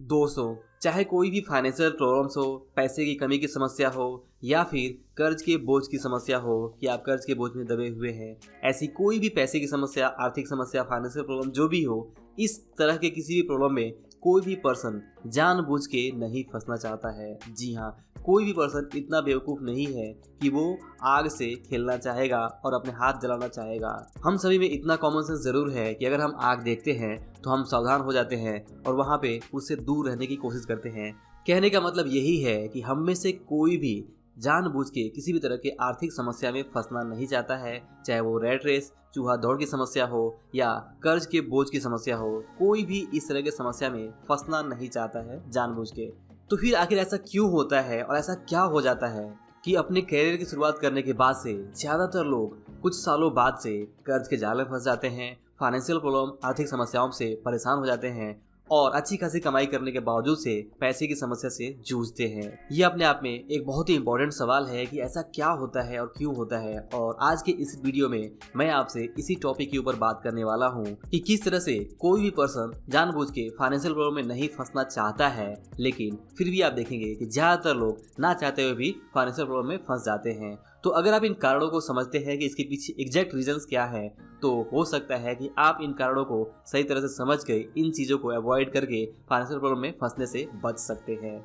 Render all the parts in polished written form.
दोस्तों, चाहे कोई भी फाइनेंशियल प्रॉब्लम्स हो, पैसे की कमी की समस्या हो या फिर कर्ज के बोझ की समस्या हो कि आप कर्ज के बोझ में दबे हुए हैं, ऐसी कोई भी पैसे की समस्या, आर्थिक समस्या, फाइनेंशियल प्रॉब्लम जो भी हो, इस तरह के किसी भी प्रॉब्लम में कोई भी पर्सन जानबूझ के नहीं फंसना चाहता है। जी हाँ, कोई भी पर्सन इतना बेवकूफ़ नहीं है कि वो आग से खेलना चाहेगा और अपने हाथ जलाना चाहेगा। हम सभी में इतना कॉमन सेंस ज़रूर है कि अगर हम आग देखते हैं तो हम सावधान हो जाते हैं और वहाँ पे उससे दूर रहने की कोशिश करते हैं। कहने का मतलब यही है कि हम में से कोई भी जानबूझ के किसी भी तरह के आर्थिक समस्या में फंसना नहीं चाहता है, चाहे वो रैट रेस, चूहा दौड़ की समस्या हो या कर्ज के बोझ की समस्या हो। कोई भी इस तरह की समस्या में फंसना नहीं चाहता है जानबूझ के। तो फिर आखिर ऐसा क्यों होता है और ऐसा क्या हो जाता है कि अपने करियर की शुरुआत करने के बाद से ज़्यादातर लोग कुछ सालों बाद से कर्ज के जाल में फंस जाते हैं, फाइनेंशियल प्रॉब्लम, आर्थिक समस्याओं से परेशान हो जाते हैं और अच्छी खासी कमाई करने के बावजूद से पैसे की समस्या से जूझते हैं। ये अपने आप में एक बहुत ही इंपॉर्टेंट सवाल है कि ऐसा क्या होता है और क्यों होता है। और आज के इस वीडियो में मैं आपसे इसी टॉपिक के ऊपर बात करने वाला हूँ कि किस तरह से कोई भी पर्सन जानबूझ के फाइनेंशियल प्रॉब्लम में नहीं फंसना चाहता है, लेकिन फिर भी आप देखेंगे कि ज्यादातर लोग ना चाहते हुए भी फाइनेंशियल प्रॉब्लम में फंस जाते हैं। तो अगर आप इन कारणों को समझते हैं कि इसके पीछे एग्जैक्ट रीजंस क्या है, तो हो सकता है कि आप इन कारणों को सही तरह से समझ के इन चीज़ों को अवॉइड करके फाइनेंशियल प्रॉब्लम में फंसने से बच सकते हैं।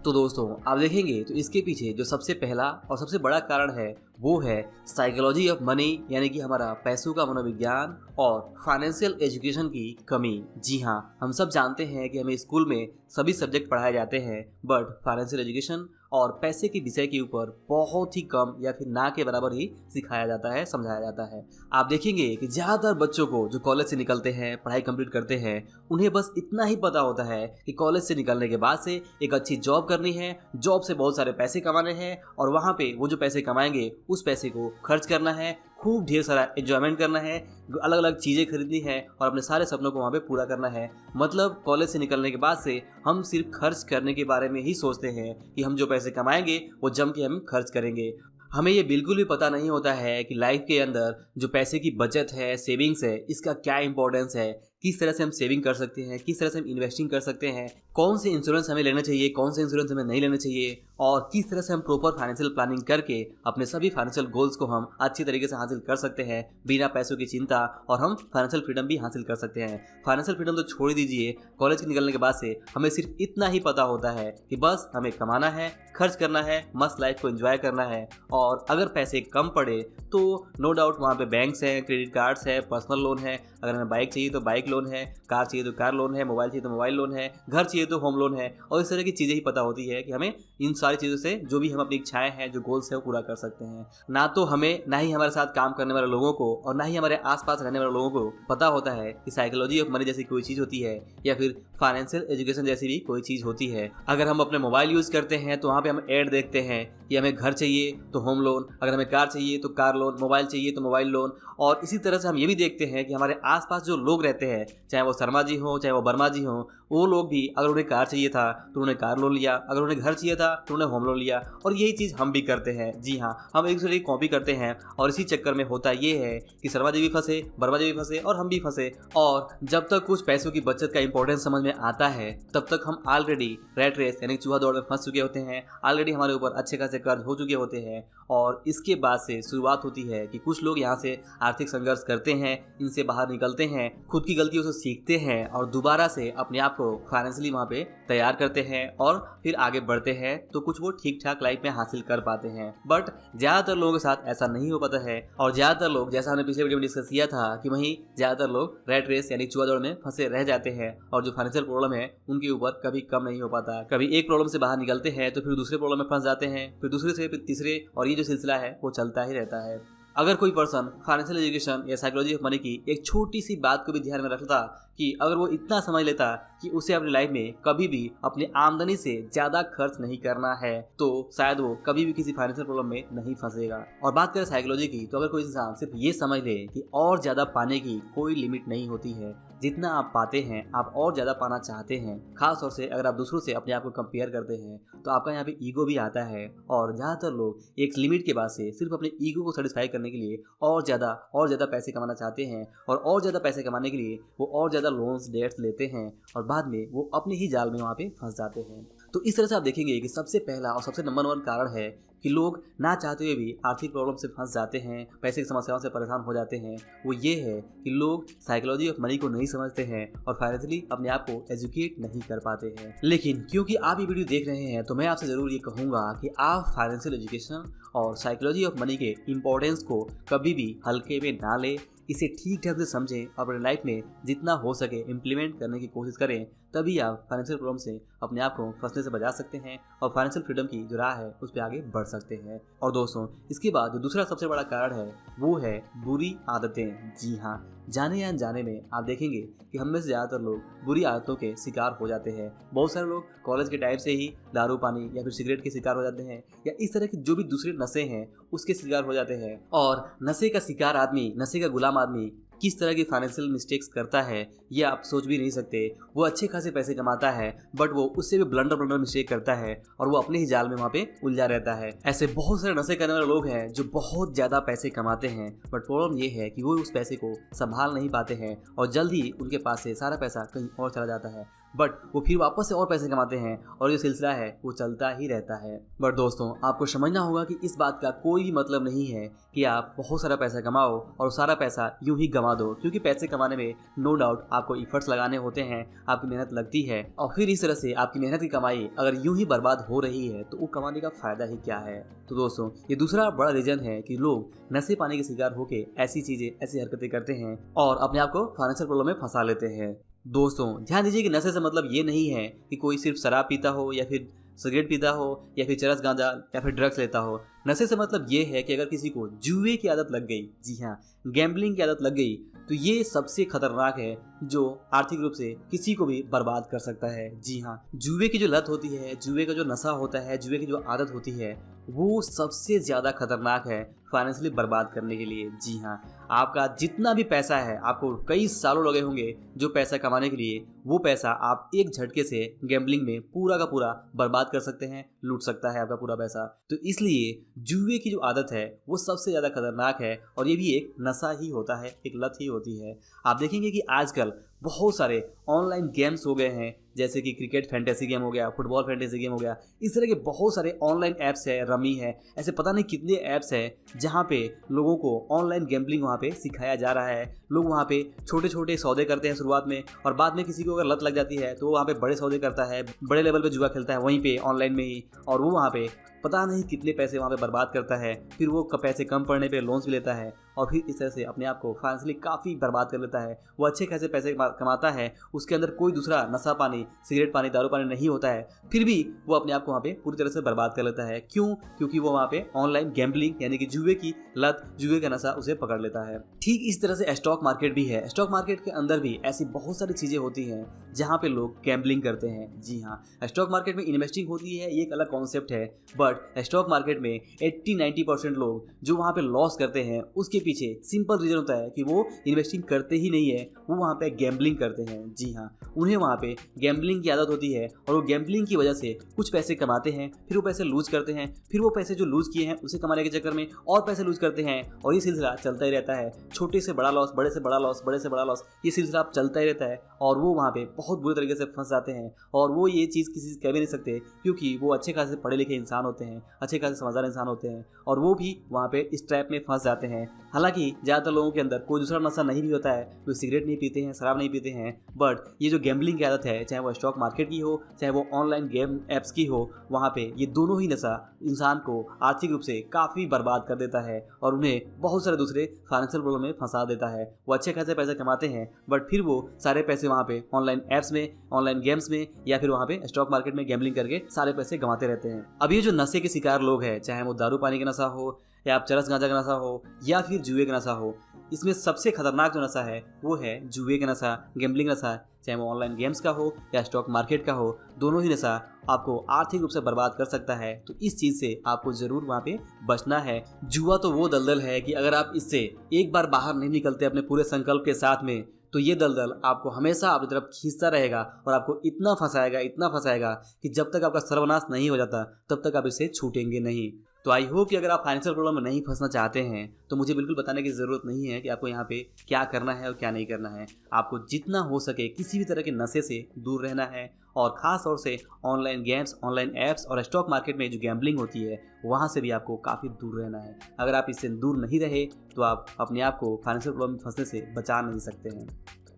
तो दोस्तों, आप देखेंगे तो इसके पीछे जो सबसे पहला और सबसे बड़ा कारण है वो है साइकोलॉजी ऑफ मनी, यानी कि हमारा पैसों का मनोविज्ञान और फाइनेंशियल एजुकेशन की कमी। जी हाँ, हम सब जानते हैं कि हमें स्कूल में सभी सब्जेक्ट पढ़ाए जाते हैं, बट फाइनेंशियल एजुकेशन और पैसे के विषय के ऊपर बहुत ही कम या फिर ना के बराबर ही सिखाया जाता है, समझाया जाता है। आप देखेंगे कि ज़्यादातर बच्चों को जो कॉलेज से निकलते हैं, पढ़ाई कंप्लीट करते हैं, उन्हें बस इतना ही पता होता है कि कॉलेज से निकलने के बाद से एक अच्छी जॉब करनी है, जॉब से बहुत सारे पैसे कमाने हैं और वहाँ पे वो जो पैसे कमाएंगे उस पैसे को खर्च करना है, खूब ढेर सारा एंजॉयमेंट करना है, अलग अलग चीज़ें खरीदनी है और अपने सारे सपनों को वहाँ पे पूरा करना है। मतलब कॉलेज से निकलने के बाद से हम सिर्फ खर्च करने के बारे में ही सोचते हैं कि हम जो पैसे कमाएंगे वो जम के हम खर्च करेंगे। हमें ये बिल्कुल भी पता नहीं होता है कि लाइफ के अंदर जो पैसे की बचत है, सेविंग्स है, इसका क्या इंपॉर्टेंस है, किस तरह से हम सेविंग कर सकते हैं, किस तरह से हम इन्वेस्टिंग कर सकते हैं, कौन से इंश्योरेंस हमें लेना चाहिए, कौन से इंश्योरेंस हमें नहीं लेना चाहिए और किस तरह से हम प्रॉपर फाइनेंशियल प्लानिंग करके अपने सभी फाइनेंशियल गोल्स को हम अच्छी तरीके से हासिल कर सकते हैं बिना पैसों की चिंता, और हम फाइनेंशियल फ्रीडम भी हासिल कर सकते हैं। फाइनेंशियल फ्रीडम तो छोड़ दीजिए, कॉलेज के निकलने के बाद से हमें सिर्फ इतना ही पता होता है कि बस हमें कमाना है, खर्च करना है, मस्त लाइफ को एंजॉय करना है। और अगर पैसे कम पड़े तो नो डाउट वहाँ पे बैंक्स हैं, क्रेडिट कार्ड्स है, पर्सनल लोन है, अगर हमें बाइक चाहिए तो बाइक लोन है, कार चाहिए तो कार लोन है, मोबाइल चाहिए तो मोबाइल लोन है, घर चाहिए तो होम लोन है, और इस तरह की चीज़ें ही पता होती है कि हमें इन सारी चीज़ों से जो भी हम अपनी इच्छाएं हैं, जो गोल्स है, वो पूरा कर सकते हैं। ना तो हमें, ना ही हमारे साथ काम करने वाले लोगों को और ना ही हमारे आसपास रहने वाले लोगों को पता होता है कि साइकोलॉजी ऑफ मनी जैसी कोई चीज़ होती है या फिर फाइनेंशियल एजुकेशन जैसी भी कोई चीज़ होती है। अगर हम अपने मोबाइल यूज़ करते हैं तो वहाँ पे हम ऐड देखते हैं कि हमें घर चाहिए तो होम लोन, अगर हमें कार चाहिए तो कार लोन, मोबाइल चाहिए तो मोबाइल लोन। और इसी तरह से हम ये भी देखते हैं कि हमारे आसपास जो लोग रहते हैं, चाहे वो शर्मा जी हो, चाहे वो वर्मा जी हो, वो लोग भी अगर उन्हें कार चाहिए था तो उन्हें कार लोन लिया, अगर उन्हें घर चाहिए था तो उन्हें होम लोन लिया। और यही चीज़ हम भी करते हैं। जी हाँ, हम एक दूसरे की कॉपी करते हैं और इसी चक्कर में होता ये है कि शर्मा जी भी फंसे, वर्मा जी भी फंसे और हम भी फंसे। और जब तक कुछ पैसों की बचत का इंपॉर्टेंस समझ में आता है तब तक हम ऑलरेडी रैट रेस यानी चूहा दौड़ में फंस चुके होते हैं, ऑलरेडी हमारे ऊपर अच्छे खासे कर्ज हो चुके होते हैं। और इसके बाद से शुरुआत होती है कि कुछ लोग यहाँ से आर्थिक संघर्ष करते हैं, इनसे बाहर निकलते हैं, खुद की गलतियों से सीखते हैं और दोबारा से अपने आप को फाइनेंशियली वहाँ पे तैयार करते हैं और फिर आगे बढ़ते हैं, तो कुछ वो ठीक ठाक लाइफ में हासिल कर पाते हैं। बट ज़्यादातर लोगों के साथ ऐसा नहीं हो पाता है और ज़्यादातर लोग, जैसा हमने पिछले वीडियो में डिस्कस किया था, कि वहीं ज़्यादातर लोग रैट रेस यानी चूहा दौड़ में फंसे रह जाते हैं और जो फाइनेंशियल प्रॉब्लम है उनके ऊपर कभी कम नहीं हो पाता। कभी एक प्रॉब्लम से बाहर निकलते हैं तो फिर दूसरे प्रॉब्लम में फंस जाते हैं, फिर दूसरे से फिर तीसरे, और ये जो सिलसिला है वो चलता ही रहता है। अगर कोई पर्सन फाइनेंशियल एजुकेशन या साइकोलॉजी ऑफ मनी की एक छोटी सी बात को भी ध्यान में रखता कि अगर वो इतना समझ लेता कि उसे अपनी लाइफ में कभी भी अपनी आमदनी से ज़्यादा खर्च नहीं करना है, तो शायद वो कभी भी किसी फाइनेंशियल प्रॉब्लम में नहीं फंसेगा। और बात करें साइकोलॉजी की, तो अगर कोई इंसान सिर्फ ये समझ ले कि और ज़्यादा पाने की कोई लिमिट नहीं होती है, जितना आप पाते हैं आप और ज़्यादा पाना चाहते हैं। खास तौर से अगर आप दूसरों से अपने आप को कंपेयर करते हैं तो आपका यहाँ पे ईगो भी आता है और ज़्यादातर लोग एक लिमिट के बाद से सिर्फ अपने ईगो को सेटिस्फाई करने के लिए और ज़्यादा पैसे कमाना चाहते हैं और ज़्यादा पैसे कमाने के लिए वो और ज़्यादा ज़्यादा लोन्स डेट्स लेते हैं और बाद में वो अपने ही जाल में वहाँ पे फंस जाते हैं। तो इस तरह से आप देखेंगे कि सबसे पहला और सबसे नंबर 1 कारण है कि लोग ना चाहते हुए भी आर्थिक प्रॉब्लम से फंस जाते हैं, पैसे की समस्याओं से परेशान हो जाते हैं। वो ये है कि लोग साइकोलॉजी ऑफ मनी को नहीं समझते हैं और फाइनेंशियली अपने आप को एजुकेट नहीं कर पाते हैं। लेकिन क्योंकि आप ये वीडियो देख रहे हैं तो मैं आपसे ज़रूर ये कहूँगा कि आप फाइनेंशियल एजुकेशन और साइकोलॉजी ऑफ मनी के इम्पोर्टेंस को कभी भी हल्के में ना लें, इसे ठीक ढंग से समझें और अपने लाइफ में जितना हो सके इम्प्लीमेंट करने की कोशिश करें। तभी आप फाइनेंशियल प्रॉब्लम से अपने आप को फंसने से बचा सकते हैं और फाइनेंशियल फ्रीडम की जो राह है उस पर आगे बढ़ सकते हैं। और दोस्तों, इसके बाद जो दूसरा सबसे बड़ा कारण है वो है बुरी आदतें। जी हाँ, जाने या अनजाने में आप देखेंगे कि हम में से ज़्यादातर लोग बुरी आदतों के शिकार हो जाते हैं। बहुत सारे लोग कॉलेज के टाइम से ही दारू पानी या फिर सिगरेट के शिकार हो जाते हैं या इस तरह के जो भी दूसरे नशे हैं उसके शिकार हो जाते हैं। और नशे का शिकार आदमी, नशे का गुलाम आदमी किस तरह की फाइनेंशियल मिस्टेक्स करता है ये आप सोच भी नहीं सकते। वो अच्छे खासे पैसे कमाता है बट वो उससे भी ब्लंडर मिस्टेक करता है और वो अपने ही जाल में वहाँ पे उलझा रहता है। ऐसे बहुत सारे नशे करने वाले लोग हैं जो बहुत ज़्यादा पैसे कमाते हैं बट प्रॉब्लम ये है कि वो उस पैसे को संभाल नहीं पाते हैं और जल्दी उनके पास से सारा पैसा कहीं और चला जाता है। बट वो फिर वापस से और पैसे कमाते हैं और ये सिलसिला है वो चलता ही रहता है। बट दोस्तों, आपको समझना होगा कि इस बात का कोई भी मतलब नहीं है कि आप बहुत सारा पैसा कमाओ और सारा पैसा यूं ही गंवा दो, क्योंकि पैसे कमाने में नो डाउट आपको इफर्ट्स लगाने होते हैं, आपकी मेहनत लगती है और फिर इस तरह से आपकी मेहनत की कमाई अगर यूं ही बर्बाद हो रही है तो वो कमाने का फायदा ही क्या है। तो दोस्तों, ये दूसरा बड़ा रीजन है कि लोग नशे पानी के शिकार होकर ऐसी चीजें, ऐसी हरकतें करते हैं और अपने आप को फाइनेंशियल प्रॉब्लम में फंसा लेते हैं। दोस्तों, ध्यान दीजिए कि नशे से मतलब ये नहीं है कि कोई सिर्फ शराब पीता हो या फिर सिगरेट पीता हो या फिर चरस गांजा या फिर ड्रग्स लेता हो। नशे से मतलब ये है कि अगर किसी को जुए की आदत लग गई, जी हाँ, गैम्बलिंग की आदत लग गई, तो ये सबसे खतरनाक है जो आर्थिक रूप से किसी को भी बर्बाद कर सकता है। जी हाँ, जुए की जो लत होती है, जुए का जो नशा होता है, जुए की जो आदत होती है, वो सबसे ज़्यादा खतरनाक है फाइनेंशियली बर्बाद करने के लिए। जी हाँ, आपका जितना भी पैसा है, आपको कई सालों लगे होंगे जो पैसा कमाने के लिए, वो पैसा आप एक झटके से गैम्बलिंग में पूरा का पूरा बर्बाद कर सकते हैं, लूट सकता है आपका पूरा पैसा। तो इसलिए जुए की जो आदत है वो सबसे ज़्यादा खतरनाक है और ये भी एक नशा ही होता है, एक लत ही होती है। आप देखेंगे कि आजकल बहुत सारे ऑनलाइन गेम्स हो गए हैं, जैसे कि क्रिकेट फैंटेसी गेम हो गया, फुटबॉल फैंटेसी गेम हो गया, इस तरह के बहुत सारे ऑनलाइन ऐप्स है, रमी है, ऐसे पता नहीं कितने ऐप्स हैं जहाँ पे लोगों को ऑनलाइन गैम्बलिंग वहाँ पे सिखाया जा रहा है। लोग वहाँ पे छोटे छोटे सौदे करते हैं शुरुआत में और बाद में किसी को अगर लत लग जाती है तो वो वहाँ पे बड़े सौदे करता है, बड़े लेवल पे जुआ खेलता है वहीं पे ऑनलाइन में ही, और वो वहाँ पे पता नहीं कितने पैसे वहाँ पे बर्बाद करता है। फिर वो पैसे कम पड़ने पे लोन्स भी लेता है और फिर इस तरह से अपने आप को फाइनेंशियली काफ़ी बर्बाद कर लेता है। वो अच्छे खासे पैसे कमाता है, उसके अंदर कोई दूसरा नशा पानी, सिगरेट पानी, दारू पानी नहीं होता है, फिर भी वो अपने आप को वहाँ पे पूरी तरह से बर्बाद कर लेता है। क्यों? क्योंकि वो वहाँ पे ऑनलाइन गैम्बलिंग यानी कि जुए की लत, जुए का नशा उसे पकड़ लेता है। ठीक इस तरह से स्टॉक मार्केट भी है। स्टॉक मार्केट के अंदर भी ऐसी बहुत सारी चीज़ें होती हैं जहाँ पे लोग गैम्बलिंग करते हैं। जी हाँ, स्टॉक मार्केट में इन्वेस्टिंग होती है, ये एक अलग कॉन्सेप्ट है, बट स्टॉक मार्केट में 80-90% लोग जो वहाँ पे लॉस करते हैं उसके पीछे सिंपल रीजन होता है कि वो इन्वेस्टिंग करते ही नहीं है, वो वहाँ पे गैम्बलिंग करते हैं। जी हाँ, उन्हें वहाँ पे गैम्बलिंग की आदत होती है और वो गैम्बलिंग की वजह से कुछ पैसे कमाते हैं, फिर वो पैसे लूज करते हैं, फिर वो पैसे जो लूज किए हैं उसे कमाने के चक्कर में और पैसे लूज करते हैं और ये सिलसिला चलता ही रहता है। छोटे से बड़ा लॉस, बड़े से बड़ा लॉस, बड़े से बड़ा लॉस, ये सिलसिला चलता ही रहता है और वो वहाँ पे बहुत बुरे तरीके से फंस जाते हैं। और वो ये चीज़ किसी से कह भी नहीं सकते क्योंकि वो अच्छे खासे पढ़े लिखे इंसान होते हैं, अच्छे खासे समझदार इंसान होते हैं और वो भी वहाँ पे इस ट्रैप में फंस जाते हैं। हालांकि ज़्यादातर लोगों के अंदर कोई दूसरा नशा नहीं भी होता है, कोई सिगरेट नहीं पीते हैं, शराब नहीं पीते हैं, बट ये जो गैम्बलिंग की आदत है, चाहे वो स्टॉक मार्केट की हो, चाहे वो ऑनलाइन गेम ऐप्स की हो, वहाँ पे ये दोनों ही नशा इंसान को आर्थिक रूप से काफ़ी बर्बाद कर देता है और उन्हें बहुत सारे दूसरे फाइनेंशियल प्रॉब्लम में फंसा देता है। वो अच्छे खासे पैसे कमाते हैं बट फिर वो सारे पैसे वहाँ पे ऑनलाइन ऐप्स में, ऑनलाइन गेम्स में या फिर वहाँ पे स्टॉक मार्केट में गैम्बलिंग करके सारे पैसे गंवाते रहते हैं। अब ये जो नशे के शिकार लोग हैं, चाहे वो दारू पानी का नशा हो या आप चरस गांजा का नशा हो या फिर जुए का नशा हो, इसमें सबसे खतरनाक जो नशा है वो है जुए का नशा, गैम्बलिंग नशा, चाहे वो ऑनलाइन गेम्स का हो या स्टॉक मार्केट का हो, दोनों ही नशा आपको आर्थिक रूप से बर्बाद कर सकता है। तो इस चीज़ से आपको ज़रूर वहाँ पे बचना है। जुआ तो वो दलदल है कि अगर आप इससे एक बार बाहर नहीं निकलते अपने पूरे संकल्प के साथ में, तो ये दलदल आपको हमेशा अपनी तरफ खींचता रहेगा और आपको इतना फंसाएगा कि जब तक आपका सर्वनाश नहीं हो जाता तब तक आप इससे छूटेंगे नहीं। तो आई होप कि अगर आप फाइनेंशियल प्रॉब्लम में नहीं फंसना चाहते हैं तो मुझे बिल्कुल बताने की ज़रूरत नहीं है कि आपको यहाँ पे क्या करना है और क्या नहीं करना है। आपको जितना हो सके किसी भी तरह के नशे से दूर रहना है और ख़ास तौर से ऑनलाइन गेम्स, ऑनलाइन ऐप्स और स्टॉक मार्केट में जो गैम्बलिंग होती है वहाँ से भी आपको काफ़ी दूर रहना है। अगर आप इससे दूर नहीं रहे तो आप अपने आप को फाइनेंशियल प्रॉब्लम में फंसने से बचा नहीं सकते हैं।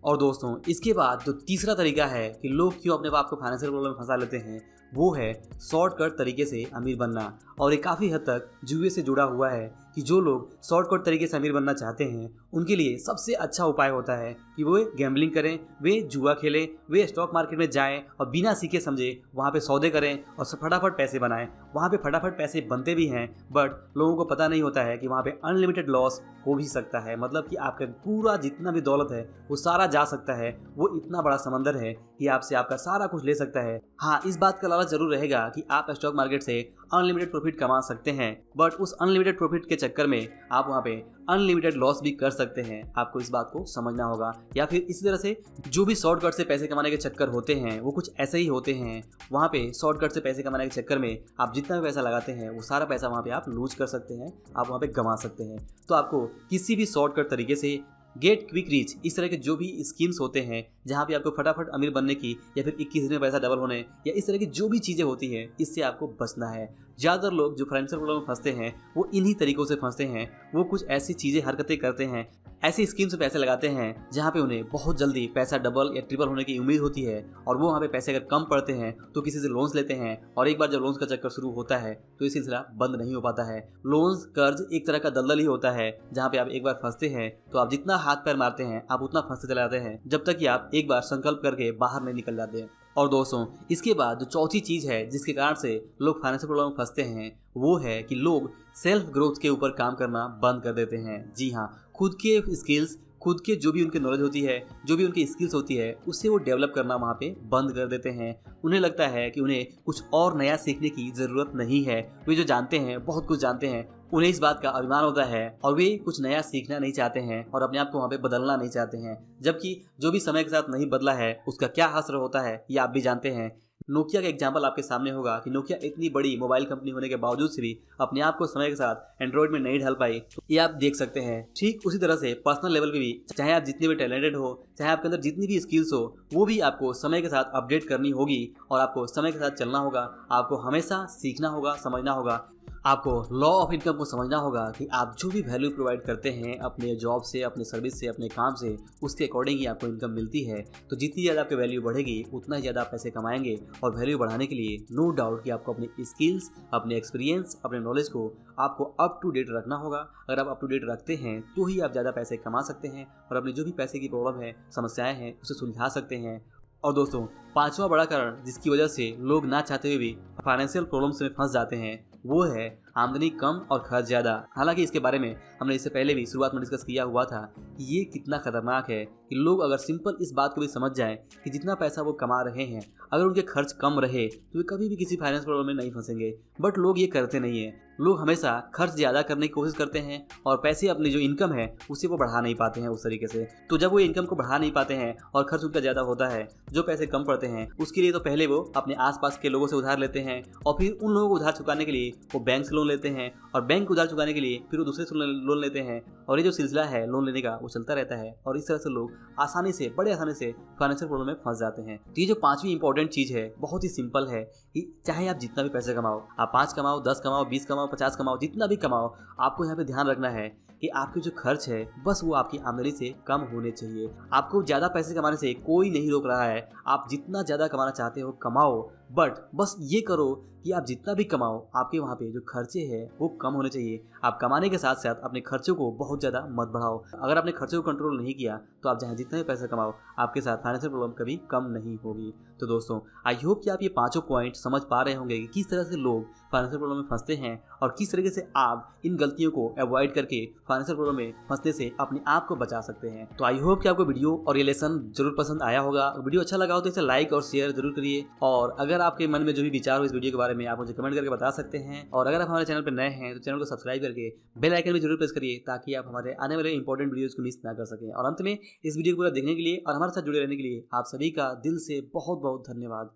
और दोस्तों, इसके बाद जो तीसरा तरीका है कि लोग क्यों अपने आप को फाइनेंशियल प्रॉब्लम में फंसा लेते हैं वो है शॉर्टकट तरीके से अमीर बनना। और ये काफ़ी हद तक जुए से जुड़ा हुआ है कि जो लोग शॉर्टकट तरीके से अमीर बनना चाहते हैं उनके लिए सबसे अच्छा उपाय होता है कि वो गैम्बलिंग करें, वे जुआ खेलें, वे स्टॉक मार्केट में जाएं और बिना सीखे समझे वहाँ पे सौदे करें और फटाफट पैसे बनाएं। वहाँ पे फटाफट पैसे बनते भी हैं बट लोगों को पता नहीं होता है कि वहाँ पे अनलिमिटेड लॉस हो भी सकता है। मतलब कि आपका पूरा जितना भी दौलत है वो सारा जा सकता है। वो इतना बड़ा समंदर है कि आपसे आपका सारा कुछ ले सकता है। हाँ, इस बात का लालच जरूर रहेगा कि आप स्टॉक मार्केट से अनलिमिटेड प्रॉफिट कमा सकते हैं बट उस अनलिमिटेड प्रॉफिट के चक्कर में आप वहाँ पे अनलिमिटेड लॉस भी कर सकते हैं। आपको इस बात को समझना होगा। या फिर इसी तरह से जो भी शॉर्टकट से पैसे कमाने के चक्कर होते हैं वो कुछ ऐसे ही होते हैं। वहाँ पे शॉर्टकट से पैसे कमाने के चक्कर में आप जितना भी पैसा लगाते हैं वो सारा पैसा वहाँ पे आप लूज कर सकते हैं, आप वहाँ पे गंवा सकते हैं। तो आपको किसी भी शॉर्टकट तरीके से गेट क्विक रीच, इस तरह के जो भी स्कीम्स होते हैं जहाँ पे आपको फटाफट अमीर बनने की या फिर 21 दिन में पैसा डबल होने या इस तरह की जो भी चीज़ें होती हैं इससे आपको बचना है। ज़्यादातर लोग जो फाइनेंशियल प्रॉब्लम में फंसते हैं वो इन्हीं तरीकों से फंसते हैं। वो कुछ ऐसी चीज़ें हरकतें करते हैं, ऐसी स्कीम से पैसे लगाते हैं जहाँ पे उन्हें बहुत जल्दी पैसा डबल या ट्रिपल होने की उम्मीद होती है और वो वहाँ पे पैसे अगर कम पड़ते हैं तो किसी से लोन्स लेते हैं और एक बार जब लोन्स का चक्कर शुरू होता है तो ये सिलसिला बंद नहीं हो पाता है। लोन्स, कर्ज एक तरह का दलदल ही होता है जहाँ पे आप एक बार फंसते हैं तो आप जितना हाथ पैर मारते हैं आप उतना फंसते चले जाते हैं जब तक कि आप एक बार संकल्प करके बाहर नहीं निकल जाते हैं। और दोस्तों, इसके बाद जो चौथी चीज़ है जिसके कारण से लोग फाइनेंशियल प्रॉब्लम में फंसते हैं वो है कि लोग सेल्फ ग्रोथ के ऊपर काम करना बंद कर देते हैं। जी हाँ, खुद के स्किल्स, खुद के जो भी उनकी नॉलेज होती है, जो भी उनकी स्किल्स होती है उससे वो डेवलप करना वहाँ पे बंद कर देते हैं। उन्हें लगता है कि उन्हें कुछ और नया सीखने की ज़रूरत नहीं है। वे जो जानते हैं, बहुत कुछ जानते हैं, उन्हें इस बात का अभिमान होता है और वे कुछ नया सीखना नहीं चाहते हैं और अपने आप को वहाँ पे बदलना नहीं चाहते हैं। जबकि जो भी समय के साथ नहीं बदला है उसका क्या असर होता है ये आप भी जानते हैं। नोकिया का एग्जाम्पल आपके सामने होगा कि नोकिया इतनी बड़ी मोबाइल कंपनी होने के बावजूद से भी अपने आप को समय के साथ एंड्रॉइड में नहीं ढल पाई। तो ये आप देख सकते हैं। ठीक उसी तरह से पर्सनल लेवल पे भी चाहे आप जितने भी टैलेंटेड हो, चाहे आपके अंदर जितनी भी स्किल्स हो, वो भी आपको समय के साथ अपडेट करनी होगी और आपको समय के साथ चलना होगा। आपको हमेशा सीखना होगा, समझना होगा। आपको लॉ ऑफ इनकम को समझना होगा कि आप जो भी वैल्यू प्रोवाइड करते हैं अपने जॉब से, अपने सर्विस से, अपने काम से, उसके अकॉर्डिंग ही आपको इनकम मिलती है। तो जितनी ज़्यादा आपकी वैल्यू बढ़ेगी उतना ही ज़्यादा आप पैसे कमाएंगे। और वैल्यू बढ़ाने के लिए नो डाउट कि आपको अपने स्किल्स, अपने एक्सपीरियंस, अपने नॉलेज को आपको अप टू डेट रखना होगा। अगर आप अप टू डेट रखते हैं तो ही आप ज़्यादा पैसे कमा सकते हैं और अपनी जो भी पैसे की प्रॉब्लम है, समस्याएँ हैं, उसे सुलझा सकते हैं। और दोस्तों, पांचवा बड़ा कारण जिसकी वजह से लोग ना चाहते हुए भी फाइनेंशियल प्रॉब्लम्स में फंस जाते हैं वो है आमदनी कम और खर्च ज़्यादा। हालांकि इसके बारे में हमने इससे पहले भी शुरुआत में डिस्कस किया हुआ था कि ये कितना खतरनाक है कि लोग अगर सिंपल इस बात को भी समझ जाएं कि जितना पैसा वो कमा रहे हैं अगर उनके खर्च कम रहे तो वे कभी भी किसी फाइनेंस प्रॉब्लम में नहीं फंसेंगे। बट लोग ये करते नहीं हैं। लोग हमेशा खर्च ज़्यादा करने की कोशिश करते हैं और पैसे, अपनी जो इनकम है उसे वो बढ़ा नहीं पाते हैं उस तरीके से। तो जब वो इनकम को बढ़ा नहीं पाते हैं और खर्च उनका ज़्यादा होता है, जो पैसे कम पड़ते हैं, उसके लिए तो पहले वो अपने आसपास के लोगों से उधार लेते हैं और फिर उन लोगों को उधार चुकाने के लिए वो बैंक से लोन लेते हैं और बैंक उधार चुकाने के लिए फिर वो दूसरे से लोन लेते हैं और ये जो सिलसिला है लोन लेने का वो चलता रहता है। और इस तरह से लोग आसानी से, बड़े आसानी से फाइनेंशियल प्रॉब्लम में फंस जाते हैं। तो ये जो पांचवी इंपॉर्टेंट चीज़ है बहुत ही सिंपल है कि चाहे आप जितना भी पैसे कमाओ, आप 5 कमाओ, 10 कमाओ, 20 कमाओ, 50 कमाओ, जितना भी कमाओ, आपको यहाँ पे ध्यान रखना है कि आपके जो खर्च है बस वो आपकी आमदनी से कम होने चाहिए। आपको ज़्यादा पैसे कमाने से कोई नहीं रोक रहा है। आप जितना ज़्यादा कमाना चाहते हो कमाओ, बट बस ये करो कि आप जितना भी कमाओ आपके वहाँ पे जो खर्चे हैं वो कम होने चाहिए। आप कमाने के साथ साथ अपने खर्चों को बहुत ज़्यादा मत बढ़ाओ। अगर आपने खर्चों को कंट्रोल नहीं किया तो आप चाहे जितना भी पैसा कमाओ आपके साथ फाइनेंशियल प्रॉब्लम कभी कम नहीं होगी। तो दोस्तों, आई होप कि आप ये पांचों पॉइंट समझ पा रहे होंगे कि किस तरह से लोग फाइनेंशियल प्रॉब्लम में फंसते हैं और किस तरीके से आप इन गलतियों को अवॉइड करके फाइनेंशियल प्रॉब्लम में फंसने से अपने आप को बचा सकते हैं। तो आई होप कि आपको वीडियो और ये लेसन जरूर पसंद आया होगा। वीडियो अच्छा लगा हो तो इसे लाइक और शेयर जरूर करिए और अगर आपके मन में जो भी विचार हो इस वीडियो के बारे में आप मुझे कमेंट करके बता सकते हैं। और अगर आप हमारे चैनल पर नए हैं तो चैनल को सब्सक्राइब करके बेल आइकन भी जरूर प्रेस करिए ताकि आप हमारे आने वाले इंपॉर्टेंट वीडियोस को मिस ना कर सकें। और अंत में इस वीडियो को पूरा देखने के लिए और हमारे साथ जुड़े रहने के लिए आप सभी का दिल से बहुत बहुत धन्यवाद।